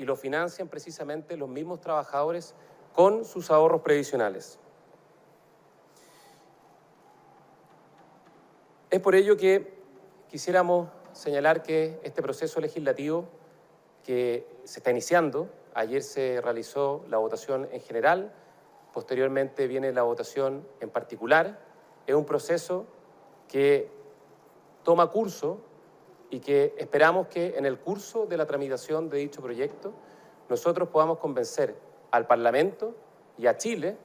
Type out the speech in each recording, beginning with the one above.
y lo financian precisamente los mismos trabajadores con sus ahorros previsionales. Es por ello que quisiéramos señalar que este proceso legislativo que se está iniciando, ayer se realizó la votación en general, posteriormente viene la votación en particular, es un proceso que toma curso y que esperamos que en el curso de la tramitación de dicho proyecto nosotros podamos convencer al Parlamento y a Chile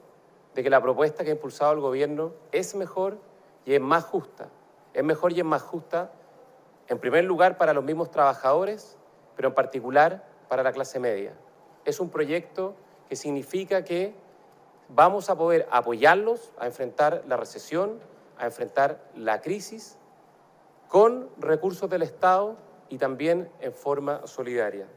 de que la propuesta que ha impulsado el Gobierno es mejor y es más justa. Es mejor y es más justa, en primer lugar, para los mismos trabajadores, pero en particular para la clase media. Es un proyecto que significa que vamos a poder apoyarlos a enfrentar la recesión, a enfrentar la crisis, con recursos del Estado y también en forma solidaria.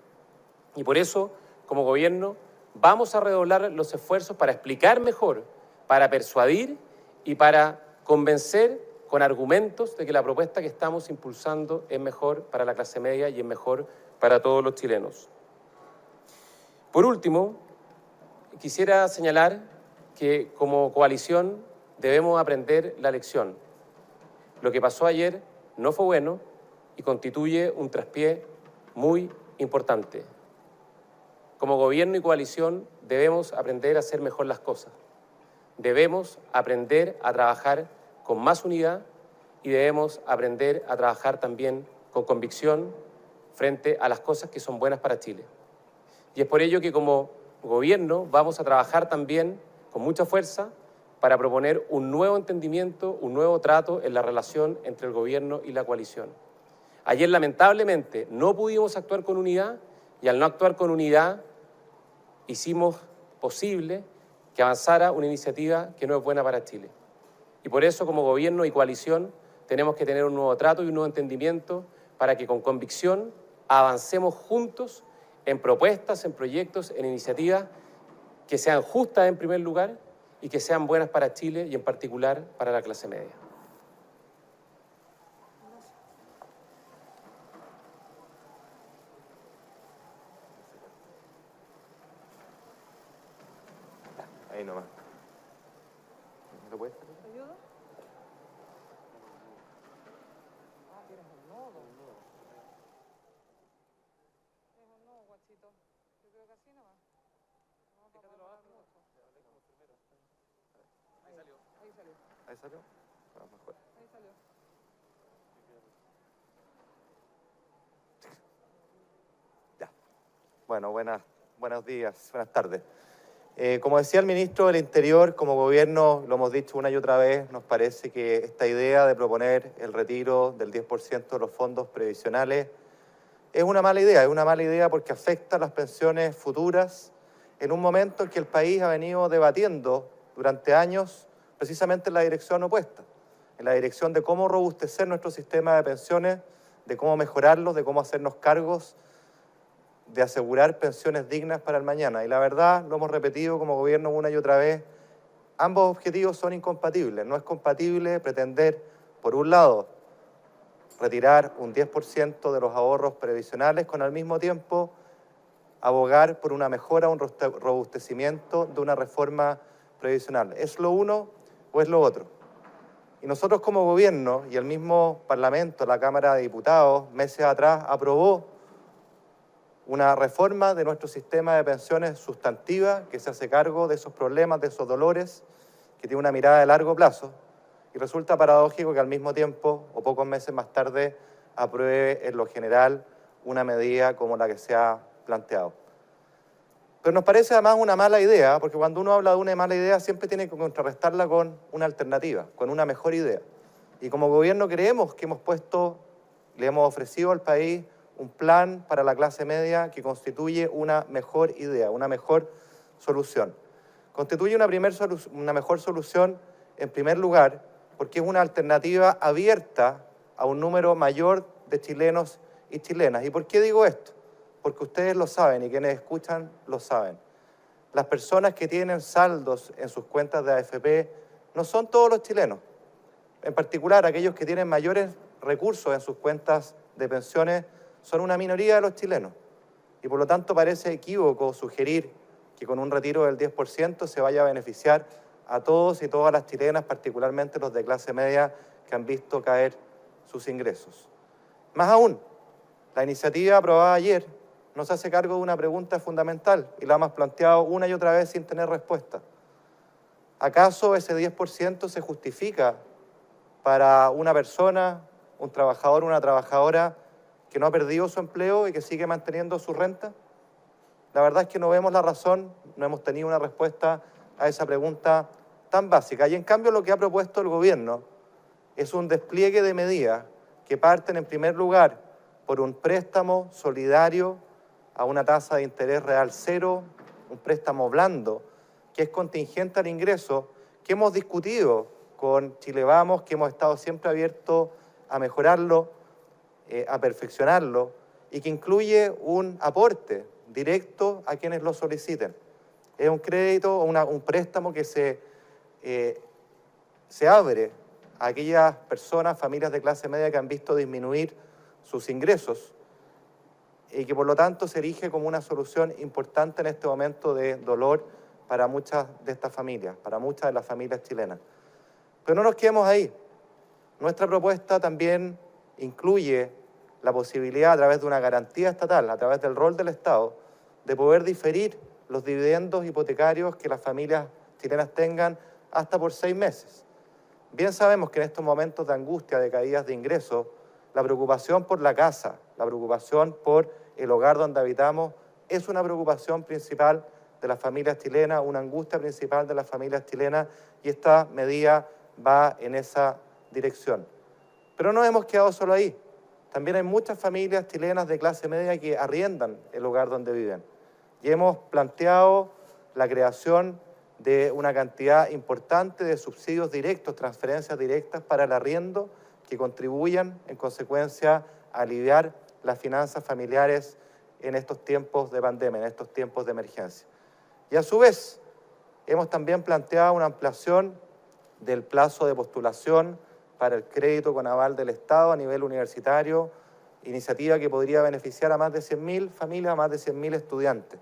Y por eso, como Gobierno, vamos a redoblar los esfuerzos para explicar mejor, para persuadir y para convencer con argumentos de que la propuesta que estamos impulsando es mejor para la clase media y es mejor para todos los chilenos. Por último, quisiera señalar que como coalición debemos aprender la lección. Lo que pasó ayer no fue bueno y constituye un traspié muy importante. Como Gobierno y coalición debemos aprender a hacer mejor las cosas. Debemos aprender a trabajar con más unidad y debemos aprender a trabajar también con convicción frente a las cosas que son buenas para Chile. Y es por ello que como Gobierno vamos a trabajar también con mucha fuerza para proponer un nuevo entendimiento, un nuevo trato en la relación entre el Gobierno y la coalición. Ayer, lamentablemente, no pudimos actuar con unidad y al no actuar con unidad hicimos posible que avanzara una iniciativa que no es buena para Chile. Y por eso, como Gobierno y coalición, tenemos que tener un nuevo trato y un nuevo entendimiento para que con convicción avancemos juntos en propuestas, en proyectos, en iniciativas que sean justas en primer lugar y que sean buenas para Chile y en particular para la clase media. Ahí nomás. ¿Me lo puedes sacar? ¿Te ayudo? Ah, tienes un nodo. Es un nodo, guachito. Yo creo que así nomás. No, para poder mucho. Ahí salió. Ahí salió. Ahí salió. Ah, mejor. Ahí salió. Ya. Bueno, buenos días, buenas tardes. Como decía el ministro del Interior, como Gobierno, lo hemos dicho una y otra vez, nos parece que esta idea de proponer el retiro del 10% de los fondos previsionales es una mala idea porque afecta a las pensiones futuras en un momento en que el país ha venido debatiendo durante años precisamente en la dirección opuesta, en la dirección de cómo robustecer nuestro sistema de pensiones, de cómo mejorarlo, de cómo hacernos cargos de asegurar pensiones dignas para el mañana. Y la verdad, lo hemos repetido como Gobierno una y otra vez, ambos objetivos son incompatibles. No es compatible pretender, por un lado, retirar un 10% de los ahorros previsionales con al mismo tiempo abogar por una mejora, un robustecimiento de una reforma previsional. ¿Es lo uno o es lo otro? Y nosotros como Gobierno y el mismo Parlamento, la Cámara de Diputados, meses atrás aprobó una reforma de nuestro sistema de pensiones sustantiva que se hace cargo de esos problemas, de esos dolores, que tiene una mirada de largo plazo. Y resulta paradójico que al mismo tiempo, o pocos meses más tarde, apruebe en lo general una medida como la que se ha planteado. Pero nos parece además una mala idea, porque cuando uno habla de una mala idea siempre tiene que contrarrestarla con una alternativa, con una mejor idea. Y como Gobierno creemos que le hemos ofrecido al país un plan para la clase media que constituye una mejor idea, una mejor solución. Constituye una mejor solución, en primer lugar, porque es una alternativa abierta a un número mayor de chilenos y chilenas. ¿Y por qué digo esto? Porque ustedes lo saben y quienes escuchan lo saben. Las personas que tienen saldos en sus cuentas de AFP no son todos los chilenos. En particular, aquellos que tienen mayores recursos en sus cuentas de pensiones son una minoría de los chilenos. y por lo tanto parece equívoco sugerir que con un retiro del 10% se vaya a beneficiar a todos y todas las chilenas, particularmente los de clase media que han visto caer sus ingresos. Más aún, la iniciativa aprobada ayer nos hace cargo de una pregunta fundamental y la hemos planteado una y otra vez sin tener respuesta. ¿Acaso ese 10% se justifica para una persona, un trabajador, una trabajadora que no ha perdido su empleo y que sigue manteniendo su renta? La verdad es que no vemos la razón, no hemos tenido una respuesta a esa pregunta tan básica. Y en cambio lo que ha propuesto el gobierno es un despliegue de medidas que parten en primer lugar por un préstamo solidario a una tasa de interés real cero, un préstamo blando, que es contingente al ingreso, que hemos discutido con Chile Vamos, que hemos estado siempre abiertos a mejorarlo, a perfeccionarlo, y que incluye un aporte directo a quienes lo soliciten. Es un crédito, un préstamo que se abre a aquellas personas, familias de clase media que han visto disminuir sus ingresos y que por lo tanto se erige como una solución importante en este momento de dolor para muchas de estas familias, para muchas de las familias chilenas. Pero no nos quedemos ahí. Nuestra propuesta también incluye la posibilidad a través de una garantía estatal, a través del rol del Estado, de poder diferir los dividendos hipotecarios que las familias chilenas tengan hasta por 6 meses. Bien sabemos que en estos momentos de angustia, de caídas de ingresos, la preocupación por la casa, la preocupación por el hogar donde habitamos, es una preocupación principal de las familias chilenas, una angustia principal de las familias chilenas, y esta medida va en esa dirección. Pero no hemos quedado solo ahí. También hay muchas familias chilenas de clase media que arriendan el hogar donde viven. Y hemos planteado la creación de una cantidad importante de subsidios directos, transferencias directas para el arriendo, que contribuyan en consecuencia a aliviar las finanzas familiares en estos tiempos de pandemia, en estos tiempos de emergencia. Y a su vez, hemos también planteado una ampliación del plazo de postulación para el crédito con aval del Estado a nivel universitario, iniciativa que podría beneficiar a más de 100.000 familias, a más de 100.000 estudiantes.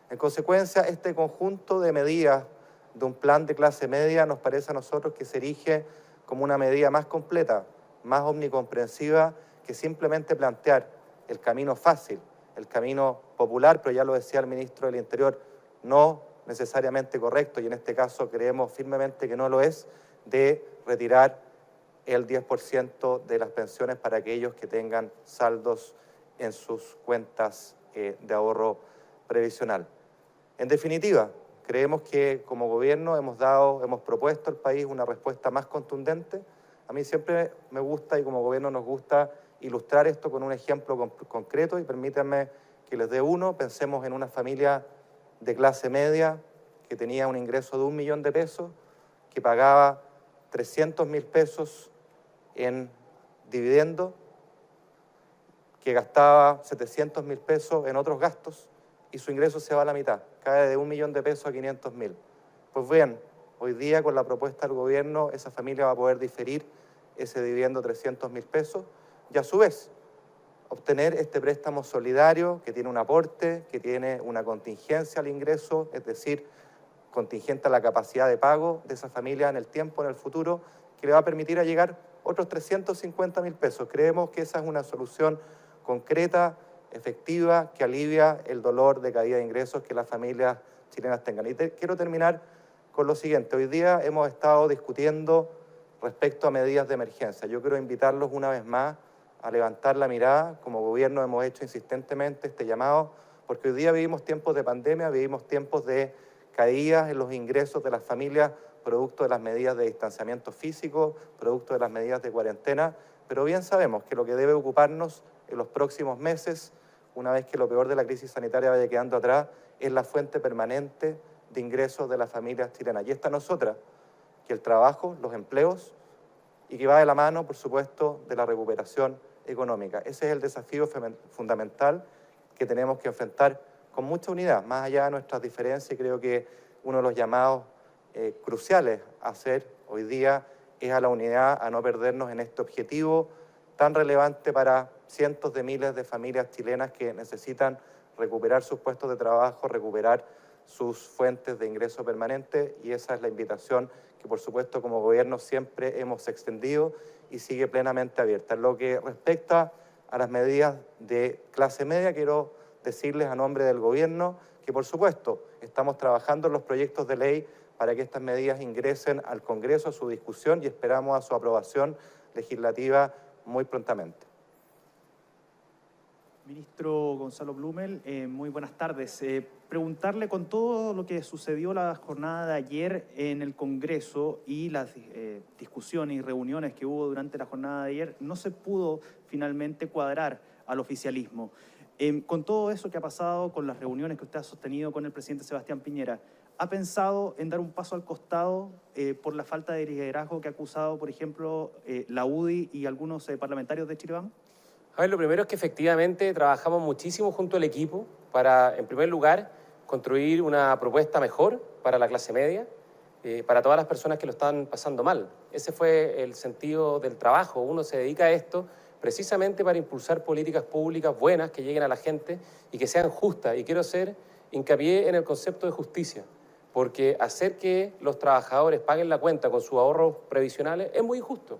En consecuencia, este conjunto de medidas de un plan de clase media nos parece a nosotros que se erige como una medida más completa, más omnicomprensiva, que simplemente plantear el camino fácil, el camino popular, pero ya lo decía el ministro del Interior, no necesariamente correcto, y en este caso creemos firmemente que no lo es, de retirar el 10% de las pensiones para aquellos que tengan saldos en sus cuentas de ahorro previsional. En definitiva, creemos que como gobierno hemos propuesto al país una respuesta más contundente. A mí siempre me gusta y como gobierno nos gusta ilustrar esto con un ejemplo concreto, y permítanme que les dé uno. Pensemos en una familia de clase media que tenía un ingreso de 1 millón de pesos, que pagaba 300.000 pesos en dividendo, que gastaba 700.000 pesos en otros gastos, y su ingreso se va a la mitad, cae de 1 millón de pesos a 500.000. Pues bien, hoy día con la propuesta del gobierno esa familia va a poder diferir ese dividendo de 300.000 pesos y a su vez obtener este préstamo solidario que tiene un aporte, que tiene una contingencia al ingreso, es decir, contingente a la capacidad de pago de esa familia en el tiempo, en el futuro, que le va a permitir a llegar otros 350.000 pesos. Creemos que esa es una solución concreta, efectiva, que alivia el dolor de caída de ingresos que las familias chilenas tengan. Y quiero terminar con lo siguiente. Hoy día hemos estado discutiendo respecto a medidas de emergencia. Yo quiero invitarlos una vez más a levantar la mirada. Como gobierno hemos hecho insistentemente este llamado, porque hoy día vivimos tiempos de pandemia, vivimos tiempos de caídas en los ingresos de las familias, producto de las medidas de distanciamiento físico, producto de las medidas de cuarentena, pero bien sabemos que lo que debe ocuparnos en los próximos meses, una vez que lo peor de la crisis sanitaria vaya quedando atrás, es la fuente permanente de ingresos de las familias chilenas. Y esta no es otra que el trabajo, los empleos, y que va de la mano, por supuesto, de la recuperación económica. Ese es el desafío fundamental que tenemos que enfrentar con mucha unidad, más allá de nuestras diferencias, y creo que uno de los llamados cruciales a hacer hoy día es a la unidad, a no perdernos en este objetivo tan relevante para cientos de miles de familias chilenas que necesitan recuperar sus puestos de trabajo, recuperar sus fuentes de ingreso permanente, y esa es la invitación que, por supuesto, como gobierno siempre hemos extendido y sigue plenamente abierta. En lo que respecta a las medidas de clase media, quiero decirles a nombre del gobierno que, por supuesto, estamos trabajando en los proyectos de ley para que estas medidas ingresen al Congreso a su discusión y esperamos a su aprobación legislativa muy prontamente. Ministro Gonzalo Blumel, muy buenas tardes. Preguntarle, con todo lo que sucedió la jornada de ayer en el Congreso y las discusiones y reuniones que hubo durante la jornada de ayer, no se pudo finalmente cuadrar al oficialismo. Con todo eso que ha pasado, con las reuniones que usted ha sostenido con el presidente Sebastián Piñera, ¿ha pensado en dar un paso al costado por la falta de liderazgo que ha acusado, por ejemplo, la UDI y algunos parlamentarios de Chile Vamos? A ver, lo primero es que efectivamente trabajamos muchísimo junto al equipo para, en primer lugar, construir una propuesta mejor para la clase media, para todas las personas que lo están pasando mal. Ese fue el sentido del trabajo. Uno se dedica a esto precisamente para impulsar políticas públicas buenas que lleguen a la gente y que sean justas. Y quiero hacer hincapié en el concepto de justicia, porque hacer que los trabajadores paguen la cuenta con sus ahorros previsionales es muy injusto.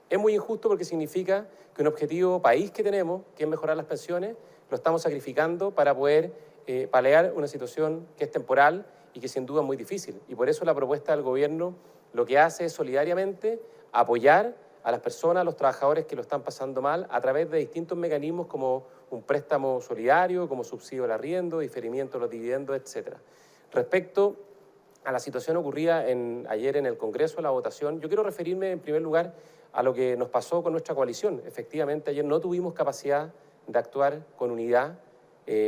Es muy injusto porque significa que un objetivo país que tenemos, que es mejorar las pensiones, lo estamos sacrificando para poder paliar una situación que es temporal y que sin duda es muy difícil. Y por eso la propuesta del gobierno lo que hace es solidariamente apoyar a las personas, a los trabajadores que lo están pasando mal a través de distintos mecanismos como un préstamo solidario, como subsidio al arriendo, diferimiento de los dividendos, etc. Respecto a la situación ocurrida ayer en el Congreso, la votación, yo quiero referirme en primer lugar a lo que nos pasó con nuestra coalición. Efectivamente, ayer no tuvimos capacidad de actuar con unidad,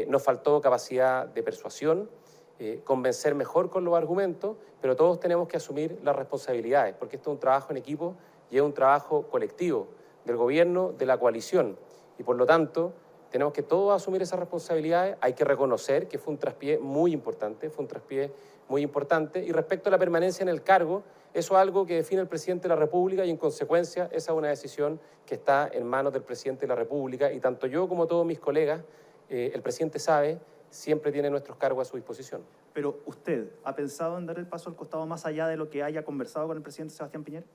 nos faltó capacidad de persuasión, convencer mejor con los argumentos, pero todos tenemos que asumir las responsabilidades, porque esto es un trabajo en equipo y es un trabajo colectivo del gobierno, de la coalición, y por lo tanto tenemos que todos asumir esas responsabilidades. Hay que reconocer que fue un traspié muy importante, y respecto a la permanencia en el cargo, eso es algo que define el presidente de la República y en consecuencia esa es una decisión que está en manos del presidente de la República y tanto yo como todos mis colegas, el presidente sabe, siempre tiene nuestros cargos a su disposición. Pero usted, ¿ha pensado en dar el paso al costado más allá de lo que haya conversado con el presidente Sebastián Piñera?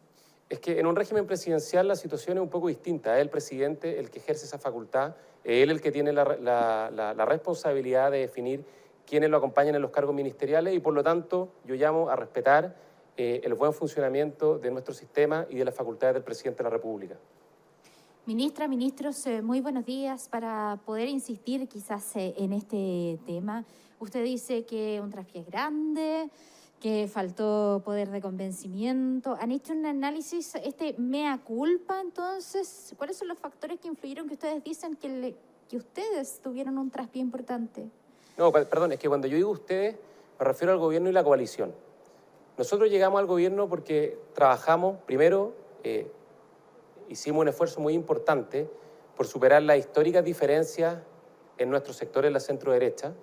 Es que en un régimen presidencial la situación es un poco distinta. Es el presidente el que ejerce esa facultad, él el que tiene la responsabilidad de definir quiénes lo acompañan en los cargos ministeriales y por lo tanto yo llamo a respetar el buen funcionamiento de nuestro sistema y de las facultades del presidente de la República. Ministra, ministros, muy buenos días. Para poder insistir quizás en este tema, usted dice que un traspié grande, que faltó poder de convencimiento. ¿Han hecho un análisis, mea culpa entonces? ¿Cuáles son los factores que influyeron que ustedes dicen que ustedes tuvieron un traspié importante? No, perdón, es que cuando yo digo ustedes me refiero al gobierno y la coalición. Nosotros llegamos al gobierno porque trabajamos, primero, hicimos un esfuerzo muy importante por superar las históricas diferencias en nuestros sectores, la centro-derecha,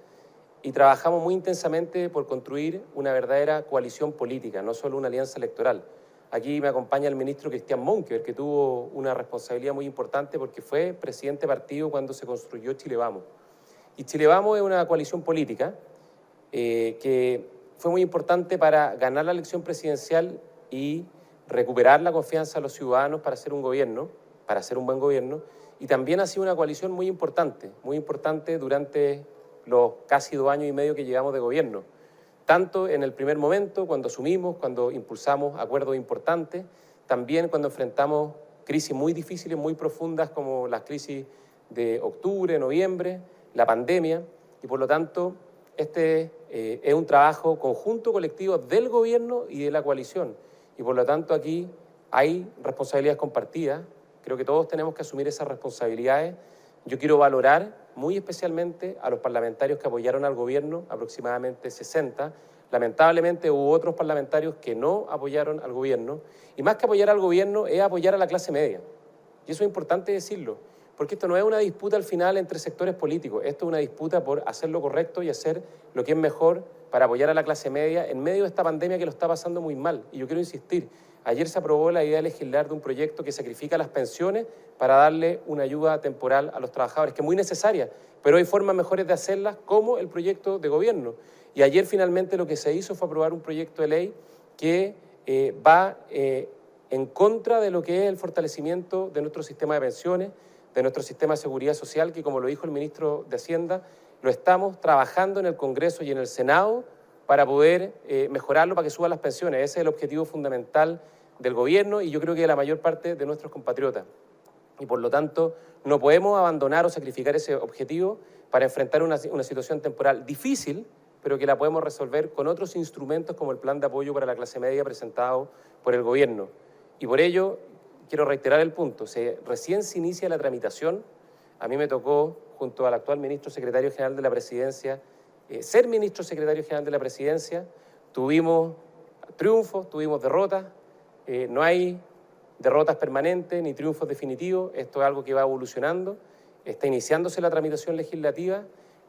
y trabajamos muy intensamente por construir una verdadera coalición política, no solo una alianza electoral. Aquí me acompaña el ministro Cristian Monkeberg, que tuvo una responsabilidad muy importante porque fue presidente de partido cuando se construyó Chile Vamos. Y Chile Vamos es una coalición política que fue muy importante para ganar la elección presidencial y recuperar la confianza de los ciudadanos para hacer un gobierno, para hacer un buen gobierno, y también ha sido una coalición muy importante durante los casi 2 años y medio que llevamos de gobierno, tanto en el primer momento, cuando asumimos, cuando impulsamos acuerdos importantes, también cuando enfrentamos crisis muy difíciles, muy profundas, como las crisis de octubre, noviembre, la pandemia, y por lo tanto es un trabajo conjunto, colectivo del gobierno y de la coalición. Y por lo tanto aquí hay responsabilidades compartidas. Creo que todos tenemos que asumir esas responsabilidades. Yo quiero valorar muy especialmente a los parlamentarios que apoyaron al gobierno, aproximadamente 60. Lamentablemente hubo otros parlamentarios que no apoyaron al gobierno. Y más que apoyar al gobierno es apoyar a la clase media. Y eso es importante decirlo, porque esto no es una disputa al final entre sectores políticos, esto es una disputa por hacer lo correcto y hacer lo que es mejor para apoyar a la clase media en medio de esta pandemia que lo está pasando muy mal. Y yo quiero insistir, ayer se aprobó la idea de legislar de un proyecto que sacrifica las pensiones para darle una ayuda temporal a los trabajadores, que es muy necesaria, pero hay formas mejores de hacerlas, como el proyecto de gobierno. Y ayer finalmente lo que se hizo fue aprobar un proyecto de ley que va en contra de lo que es el fortalecimiento de nuestro sistema de pensiones, de nuestro sistema de seguridad social, que como lo dijo el ministro de Hacienda, lo estamos trabajando en el Congreso y en el Senado para poder mejorarlo, para que suban las pensiones. Ese es el objetivo fundamental del gobierno y yo creo que de la mayor parte de nuestros compatriotas. Y por lo tanto, no podemos abandonar o sacrificar ese objetivo para enfrentar una situación temporal difícil, pero que la podemos resolver con otros instrumentos como el plan de apoyo para la clase media presentado por el gobierno. Y por ello, quiero reiterar el punto, recién se inicia la tramitación. A mí me tocó, junto al actual ministro secretario general de la Presidencia, ser ministro secretario general de la Presidencia. Tuvimos triunfos, tuvimos derrotas, no hay derrotas permanentes ni triunfos definitivos, esto es algo que va evolucionando, está iniciándose la tramitación legislativa.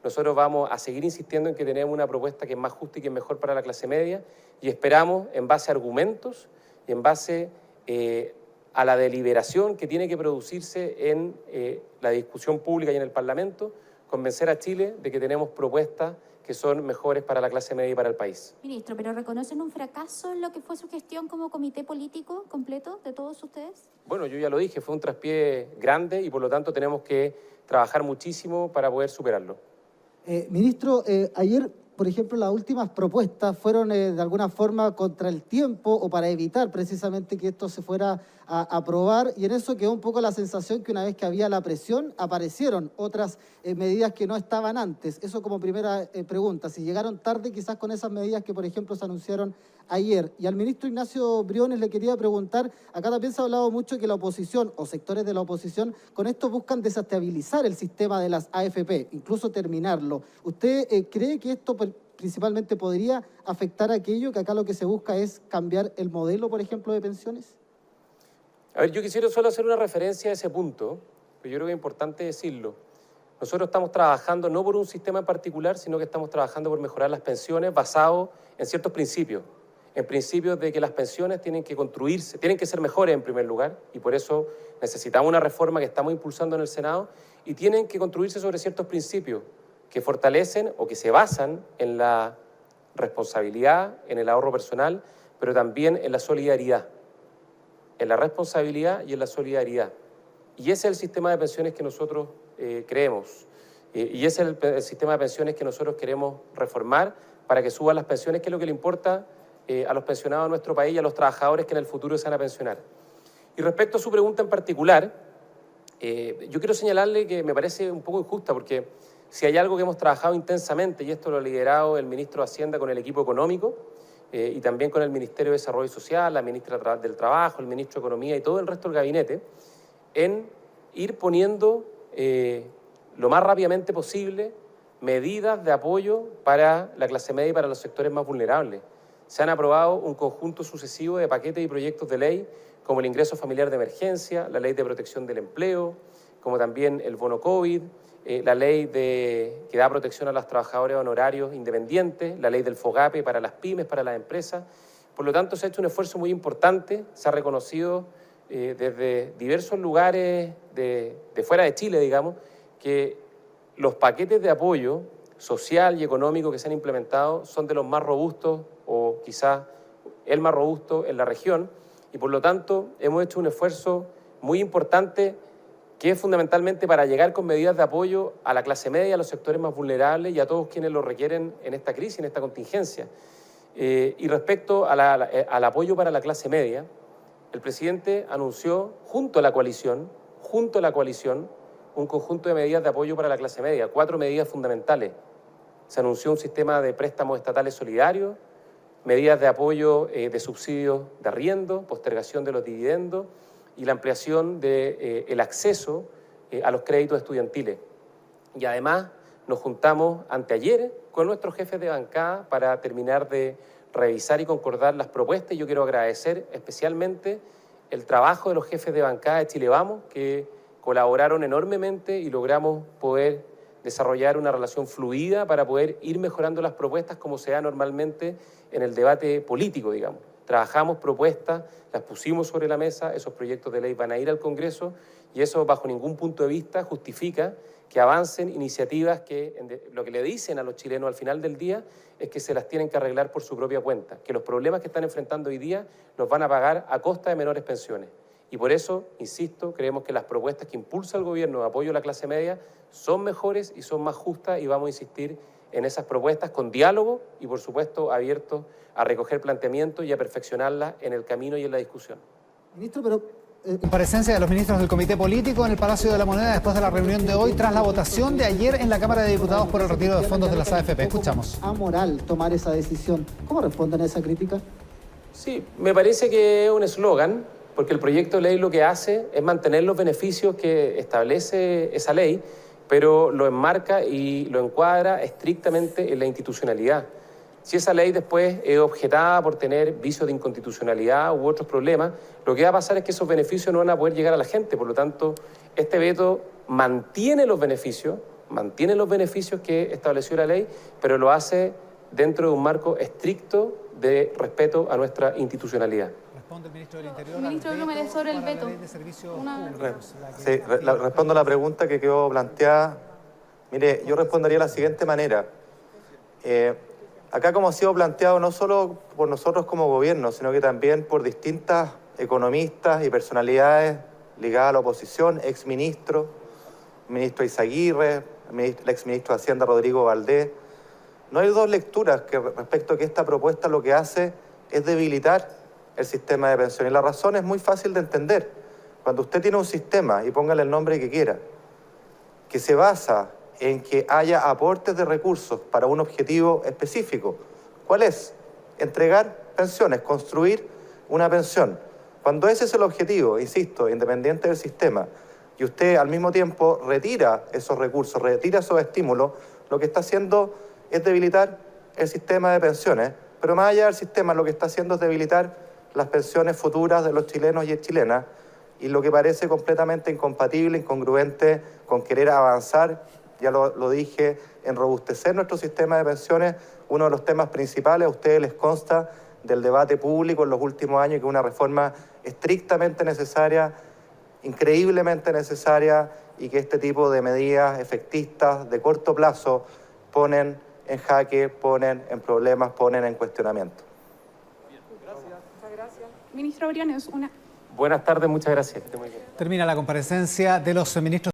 Nosotros vamos a seguir insistiendo en que tenemos una propuesta que es más justa y que es mejor para la clase media y esperamos, en base a argumentos y en base a la deliberación que tiene que producirse en la discusión pública y en el Parlamento, convencer a Chile de que tenemos propuestas que son mejores para la clase media y para el país. Ministro, ¿pero reconocen un fracaso en lo que fue su gestión como comité político completo de todos ustedes? Bueno, yo ya lo dije, fue un traspié grande y por lo tanto tenemos que trabajar muchísimo para poder superarlo. Ministro, ayer, por ejemplo, las últimas propuestas fueron de alguna forma contra el tiempo o para evitar precisamente que esto se fuera a aprobar, y en eso quedó un poco la sensación que una vez que había la presión aparecieron otras medidas que no estaban antes. Eso como primera pregunta, si llegaron tarde quizás con esas medidas que por ejemplo se anunciaron ayer. Y al ministro Ignacio Briones le quería preguntar, acá también se ha hablado mucho que la oposición o sectores de la oposición con esto buscan desestabilizar el sistema de las AFP, incluso terminarlo. ¿Usted cree que esto principalmente podría afectar aquello que acá lo que se busca es cambiar el modelo, por ejemplo, de pensiones? A ver, yo quisiera solo hacer una referencia a ese punto, pero yo creo que es importante decirlo. Nosotros estamos trabajando no por un sistema en particular, sino que estamos trabajando por mejorar las pensiones basado en ciertos principios. En principios de que las pensiones tienen que construirse, tienen que ser mejores en primer lugar, y por eso necesitamos una reforma que estamos impulsando en el Senado, y tienen que construirse sobre ciertos principios que fortalecen o que se basan en la responsabilidad, en el ahorro personal, pero también en la solidaridad. En la responsabilidad y en la solidaridad. Y ese es el sistema de pensiones que nosotros creemos. Y ese es el sistema de pensiones que nosotros queremos reformar para que suban las pensiones, que es lo que le importa a los pensionados de nuestro país y a los trabajadores que en el futuro se van a pensionar. Y respecto a su pregunta en particular, yo quiero señalarle que me parece un poco injusta, porque si hay algo que hemos trabajado intensamente, y esto lo ha liderado el ministro de Hacienda con el equipo económico, y también con el Ministerio de Desarrollo Social, la ministra del Trabajo, el ministro de Economía y todo el resto del gabinete, en ir poniendo lo más rápidamente posible medidas de apoyo para la clase media y para los sectores más vulnerables. Se han aprobado un conjunto sucesivo de paquetes y proyectos de ley, como el ingreso familiar de emergencia, la ley de protección del empleo, como también el bono COVID, la ley que da protección a los trabajadores honorarios independientes, la ley del FOGAPE para las pymes, para las empresas. Por lo tanto, se ha hecho un esfuerzo muy importante, se ha reconocido desde diversos lugares de fuera de Chile, digamos, que los paquetes de apoyo social y económico que se han implementado son de los más robustos, o quizás el más robusto en la región, y por lo tanto hemos hecho un esfuerzo muy importante que es fundamentalmente para llegar con medidas de apoyo a la clase media, a los sectores más vulnerables y a todos quienes lo requieren en esta crisis, en esta contingencia. Y respecto al apoyo para la clase media, el presidente anunció junto a la coalición, un conjunto de medidas de apoyo para la clase media, 4 medidas fundamentales. Se anunció un sistema de préstamos estatales solidarios, medidas de apoyo de subsidios de arriendo, postergación de los dividendos, y la ampliación del acceso a los créditos estudiantiles. Y además nos juntamos anteayer con nuestros jefes de bancada para terminar de revisar y concordar las propuestas. Y yo quiero agradecer especialmente el trabajo de los jefes de bancada de Chile Vamos, que colaboraron enormemente y logramos poder desarrollar una relación fluida para poder ir mejorando las propuestas como se da normalmente en el debate político, digamos. Trabajamos propuestas, las pusimos sobre la mesa, esos proyectos de ley van a ir al Congreso y eso bajo ningún punto de vista justifica que avancen iniciativas que lo que le dicen a los chilenos al final del día es que se las tienen que arreglar por su propia cuenta, que los problemas que están enfrentando hoy día los van a pagar a costa de menores pensiones. Y por eso, insisto, creemos que las propuestas que impulsa el gobierno de apoyo a la clase media son mejores y son más justas y vamos a insistir en esas propuestas con diálogo y, por supuesto, abiertos a recoger planteamientos y a perfeccionarlas en el camino y en la discusión. Ministro, pero Comparecencia de los ministros del Comité Político en el Palacio de la Moneda después de la reunión de hoy tras la votación de ayer en la Cámara de Diputados por el retiro de fondos de las AFP. Escuchamos. Amoral tomar esa decisión. ¿Cómo responden a esa crítica? Sí, me parece que es un eslogan, porque el proyecto de ley lo que hace es mantener los beneficios que establece esa ley, pero lo enmarca y lo encuadra estrictamente en la institucionalidad. Si esa ley después es objetada por tener vicios de inconstitucionalidad u otros problemas, lo que va a pasar es que esos beneficios no van a poder llegar a la gente. Por lo tanto, este veto mantiene los beneficios que estableció la ley, pero lo hace dentro de un marco estricto de respeto a nuestra institucionalidad. Responde el ministro del Interior. Ministro Blumel, sobre el veto. Sí, respondo a la pregunta que quedó planteada. Mire, yo respondería de la siguiente manera. Acá, como ha sido planteado no solo por nosotros como gobierno, sino que también por distintas economistas y personalidades ligadas a la oposición, exministros, el ministro Izaguirre, el exministro de Hacienda Rodrigo Valdés, no hay dos lecturas que respecto a que esta propuesta lo que hace es debilitar el sistema de pensiones. Y la razón es muy fácil de entender. Cuando usted tiene un sistema, y póngale el nombre que quiera, que se basa en que haya aportes de recursos para un objetivo específico. ¿Cuál es? Entregar pensiones, construir una pensión. Cuando ese es el objetivo, insisto, independiente del sistema, y usted al mismo tiempo retira esos recursos, retira esos estímulos, lo que está haciendo es debilitar el sistema de pensiones, pero más allá del sistema lo que está haciendo es debilitar las pensiones futuras de los chilenos y chilenas, y lo que parece completamente incompatible, incongruente con querer avanzar, ya lo dije, en robustecer nuestro sistema de pensiones, uno de los temas principales, a ustedes les consta, del debate público en los últimos años, que es una reforma estrictamente necesaria, increíblemente necesaria, y que este tipo de medidas efectistas de corto plazo ponen en jaque, ponen en problemas, ponen en cuestionamiento. Gracias. Ministro Briones, una... Buenas tardes, muchas gracias. Termina la comparecencia de los ministros.